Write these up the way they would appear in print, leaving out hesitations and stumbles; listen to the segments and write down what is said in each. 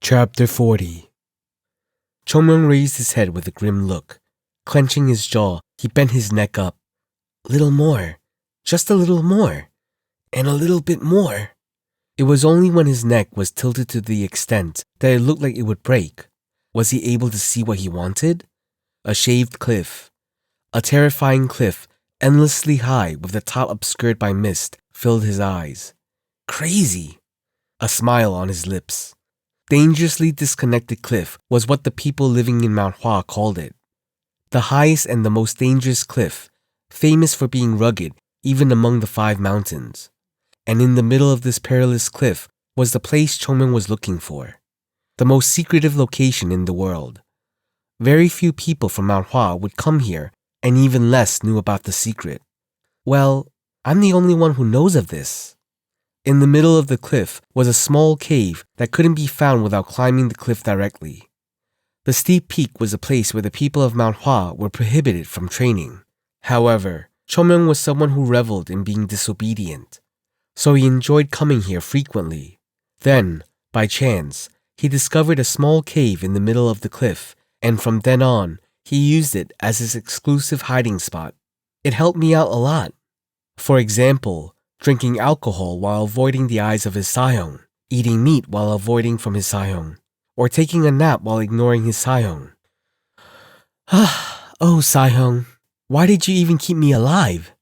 Chapter 40. Chongmyung raised his head with a grim look. Clenching his jaw, he bent his neck up. Little more. Just a little more. And a little bit more. It was only when his neck was tilted to the extent that it looked like it would break. Was he able to see what he wanted? A shaved cliff. A terrifying cliff, endlessly high with the top obscured by mist, filled his eyes. Crazy. A smile on his lips. Dangerously disconnected cliff was what the people living in Mount Hua called it. The highest and the most dangerous cliff, famous for being rugged even among the 5 mountains. And in the middle of this perilous cliff was the place Chongmyung was looking for. The most secretive location in the world. Very few people from Mount Hua would come here, and even less knew about the secret. Well, I'm the only one who knows of this. In the middle of the cliff was a small cave that couldn't be found without climbing the cliff directly. The steep peak was a place where the people of Mount Hua were prohibited from training. However, Chongmyung was someone who reveled in being disobedient, so he enjoyed coming here frequently. Then, by chance, he discovered a small cave in the middle of the cliff, and from then on, he used it as his exclusive hiding spot. It helped me out a lot. For example, drinking alcohol while avoiding the eyes of his Sahyeong, eating meat while avoiding from his Sahyeong, or taking a nap while ignoring his Sahyeong. Oh, Sahyeong, why did you even keep me alive?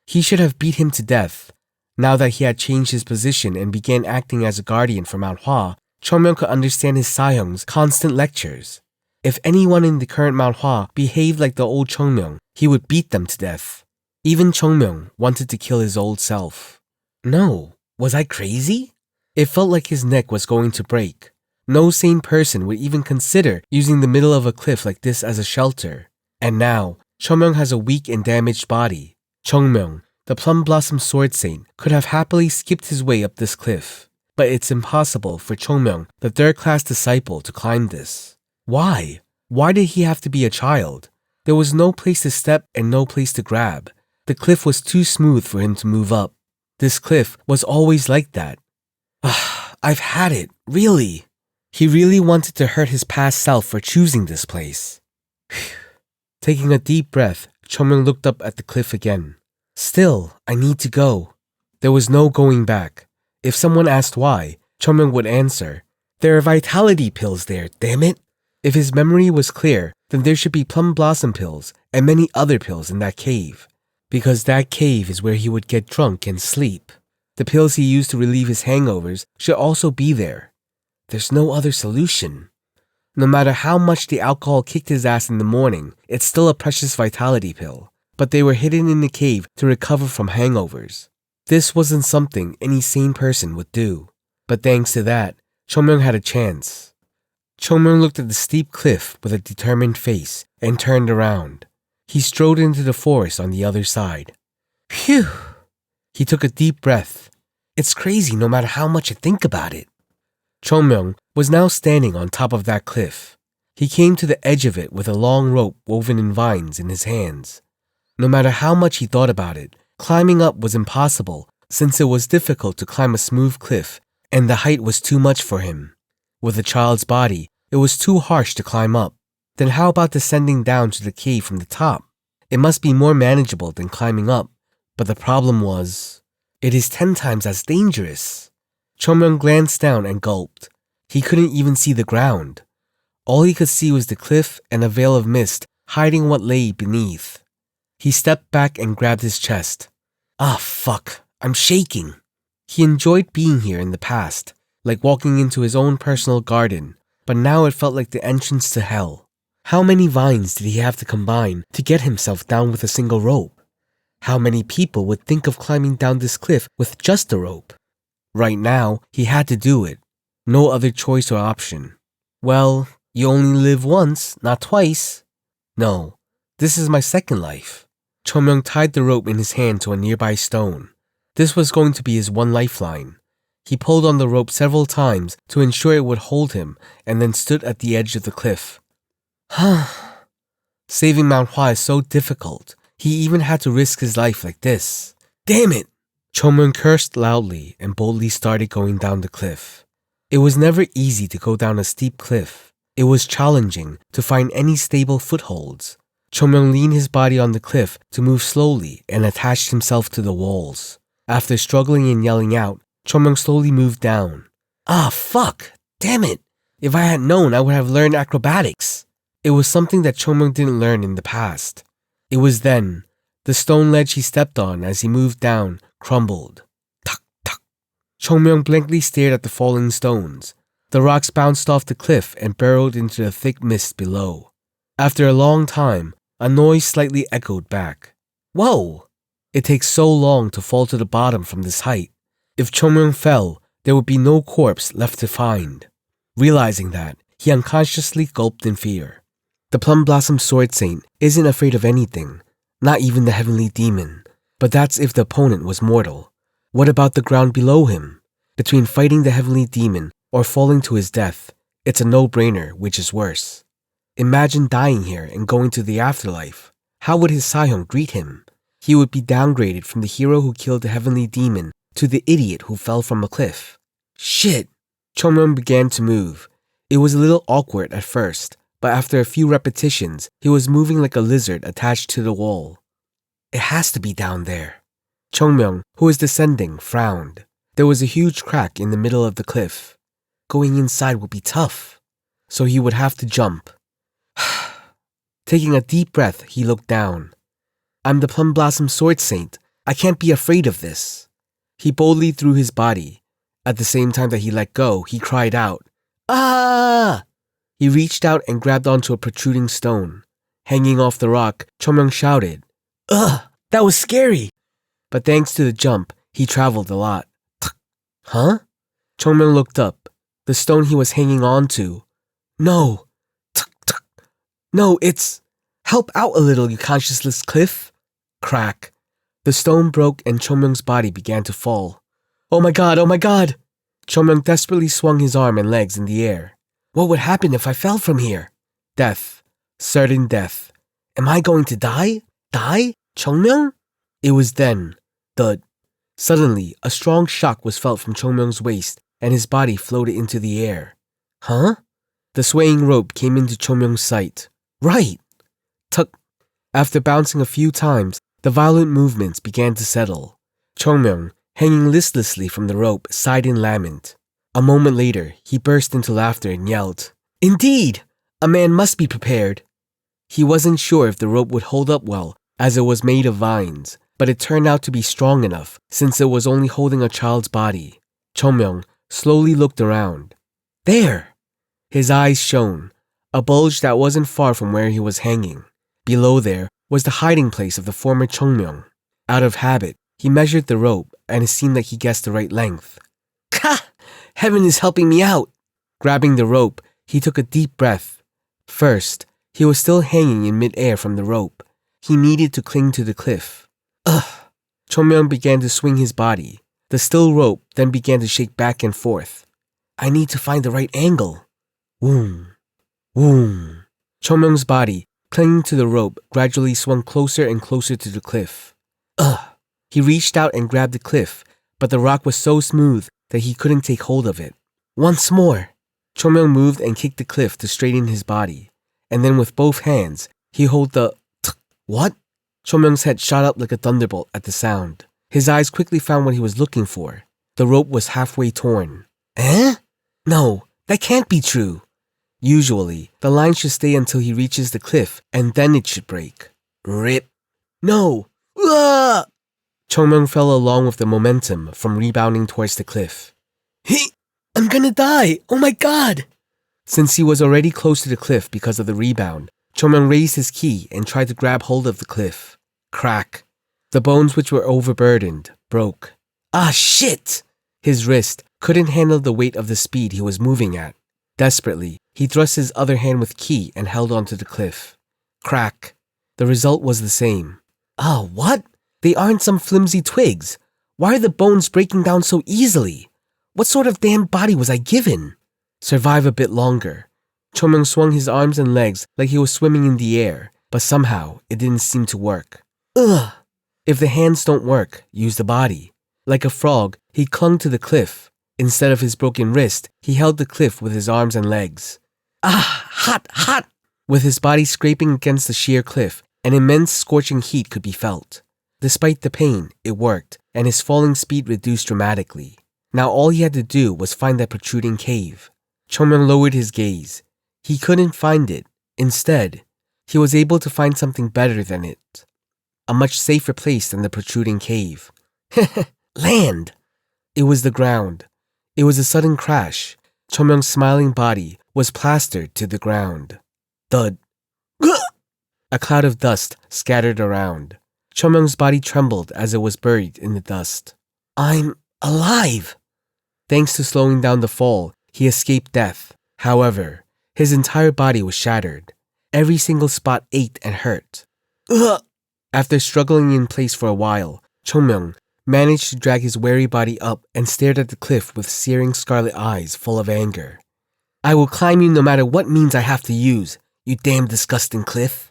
He should have beat him to death. Now that he had changed his position and began acting as a guardian for Mount Hua, Chongmyung could understand his Sahyeong's constant lectures. If anyone in the current Mount Hua behaved like the old Chongmyung, he would beat them to death. Even Chongmyung wanted to kill his old self. No, was I crazy? It felt like his neck was going to break. No sane person would even consider using the middle of a cliff like this as a shelter. And now, Chongmyung has a weak and damaged body. Chongmyung, the Plum Blossom Sword Saint, could have happily skipped his way up this cliff. But it's impossible for Chongmyung, the 3rd-class disciple, to climb this. Why? Why did he have to be a child? There was no place to step and no place to grab. The cliff was too smooth for him to move up. This cliff was always like that. I've had it, really. He really wanted to hurt his past self for choosing this place. Taking a deep breath, Chongmyung looked up at the cliff again. Still, I need to go. There was no going back. If someone asked why, Chongmyung would answer, there are vitality pills there, damn it. If his memory was clear, then there should be plum blossom pills and many other pills in that cave. Because that cave is where he would get drunk and sleep. The pills he used to relieve his hangovers should also be there. There's no other solution. No matter how much the alcohol kicked his ass in the morning, it's still a precious vitality pill. But they were hidden in the cave to recover from hangovers. This wasn't something any sane person would do. But thanks to that, Chongmyung had a chance. Chongmyung looked at the steep cliff with a determined face and turned around. He strode into the forest on the other side. Phew! He took a deep breath. It's crazy no matter how much I think about it. Chongmyung was now standing on top of that cliff. He came to the edge of it with a long rope woven in vines in his hands. No matter how much he thought about it, climbing up was impossible since it was difficult to climb a smooth cliff and the height was too much for him. With a child's body, it was too harsh to climb up. Then how about descending down to the cave from the top? It must be more manageable than climbing up. But the problem was, it is 10 times as dangerous. Chongmyung glanced down and gulped. He couldn't even see the ground. All he could see was the cliff and a veil of mist hiding what lay beneath. He stepped back and grabbed his chest. Fuck, I'm shaking. He enjoyed being here in the past, like walking into his own personal garden, but now it felt like the entrance to hell. How many vines did he have to combine to get himself down with a single rope? How many people would think of climbing down this cliff with just a rope? Right now, he had to do it. No other choice or option. Well, you only live once, not twice. No, this is my second life. Chongmyung tied the rope in his hand to a nearby stone. This was going to be his one lifeline. He pulled on the rope several times to ensure it would hold him and then stood at the edge of the cliff. Saving Mount Hua is so difficult. He even had to risk his life like this. Damn it! Chongmyung cursed loudly and boldly started going down the cliff. It was never easy to go down a steep cliff. It was challenging to find any stable footholds. Chomyeong leaned his body on the cliff to move slowly and attached himself to the walls. After struggling and yelling out, Chomyeong slowly moved down. Ah, fuck! Damn it! If I had known, I would have learned acrobatics. It was something that Chomyeong didn't learn in the past. It was then. The stone ledge he stepped on as he moved down crumbled. Tuck, tuck. Chomyeong blankly stared at the falling stones. The rocks bounced off the cliff and burrowed into the thick mist below. After a long time, a noise slightly echoed back. Whoa! It takes so long to fall to the bottom from this height. If Chomyeong fell, there would be no corpse left to find. Realizing that, he unconsciously gulped in fear. The Plum Blossom Sword Saint isn't afraid of anything, not even the heavenly demon. But that's if the opponent was mortal. What about the ground below him? Between fighting the heavenly demon or falling to his death, it's a no-brainer which is worse. Imagine dying here and going to the afterlife. How would his Sahyong greet him? He would be downgraded from the hero who killed the heavenly demon to the idiot who fell from a cliff. Shit! Chomyeong began to move. It was a little awkward at first, but after a few repetitions, he was moving like a lizard attached to the wall. It has to be down there. Chomyeong, who was descending, frowned. There was a huge crack in the middle of the cliff. Going inside would be tough, so he would have to jump. Taking a deep breath, he looked down. I'm the Plum Blossom Sword Saint. I can't be afraid of this. He boldly threw his body. At the same time that he let go, he cried out, Ah! He reached out and grabbed onto a protruding stone. Hanging off the rock, Chomyeong shouted, Ugh, that was scary! But thanks to the jump, he traveled a lot. Huh? Chomyeong looked up. The stone he was hanging on to. No! No, it's... Help out a little, you conscienceless cliff! Crack. The stone broke and Chomyeong's body began to fall. Oh my god, oh my god! Chomyeong desperately swung his arm and legs in the air. What would happen if I fell from here? Death. Certain death. Am I going to die? Die? Chomyeong? It was then. Thud. Suddenly, a strong shock was felt from Chomyeong's waist and his body floated into the air. Huh? The swaying rope came into Chomyeong's sight. Right! Tuck. After bouncing a few times, the violent movements began to settle. Chomyeong, hanging listlessly from the rope, sighed in lament. A moment later, he burst into laughter and yelled, Indeed! A man must be prepared. He wasn't sure if the rope would hold up well, as it was made of vines, but it turned out to be strong enough since it was only holding a child's body. Chomyeong slowly looked around. There! His eyes shone, a bulge that wasn't far from where he was hanging. Below there was the hiding place of the former Chomyeong. Out of habit, he measured the rope, and it seemed like he guessed the right length. Ha! Heaven is helping me out! Grabbing the rope, he took a deep breath. First, he was still hanging in mid-air from the rope. He needed to cling to the cliff. Ugh! Chomyeong began to swing his body. The still rope then began to shake back and forth. I need to find the right angle. Woom! Woom! Chomyeong's body, clinging to the rope, gradually swung closer and closer to the cliff. Ugh! He reached out and grabbed the cliff, but the rock was so smooth that he couldn't take hold of it. Once more! Chomyeong moved and kicked the cliff to straighten his body, and then with both hands, he held the... What? Chomyeong's head shot up like a thunderbolt at the sound. His eyes quickly found what he was looking for. The rope was halfway torn. Eh? No, that can't be true. Usually, the line should stay until he reaches the cliff, and then it should break. Rip. No! Ah! Chomyeong fell along with the momentum from rebounding towards the cliff. I'm gonna die! Oh my god! Since he was already close to the cliff because of the rebound, Chomyeong raised his ki and tried to grab hold of the cliff. Crack. The bones, which were overburdened, broke. Ah, shit! His wrist couldn't handle the weight of the speed he was moving at. Desperately, he thrust his other hand with ki and held onto the cliff. Crack. The result was the same. Ah, what? They aren't some flimsy twigs. Why are the bones breaking down so easily? What sort of damn body was I given? Survive a bit longer. Chomyeong swung his arms and legs like he was swimming in the air, but somehow it didn't seem to work. Ugh! If the hands don't work, use the body. Like a frog, he clung to the cliff. Instead of his broken wrist, he held the cliff with his arms and legs. Ah, hot, hot! With his body scraping against the sheer cliff, an immense scorching heat could be felt. Despite the pain, it worked, and his falling speed reduced dramatically. Now all he had to do was find that protruding cave. Chomyeong lowered his gaze. He couldn't find it. Instead, he was able to find something better than it. A much safer place than the protruding cave. Land! It was the ground. It was a sudden crash. Chomyeong's smiling body was plastered to the ground. Thud. A cloud of dust scattered around. Chomyeong's body trembled as it was buried in the dust. I'm alive! Thanks to slowing down the fall, he escaped death. However, his entire body was shattered. Every single spot ached and hurt. After struggling in place for a while, Chomyeong managed to drag his weary body up and stared at the cliff with searing scarlet eyes full of anger. I will climb you no matter what means I have to use, you damn disgusting cliff.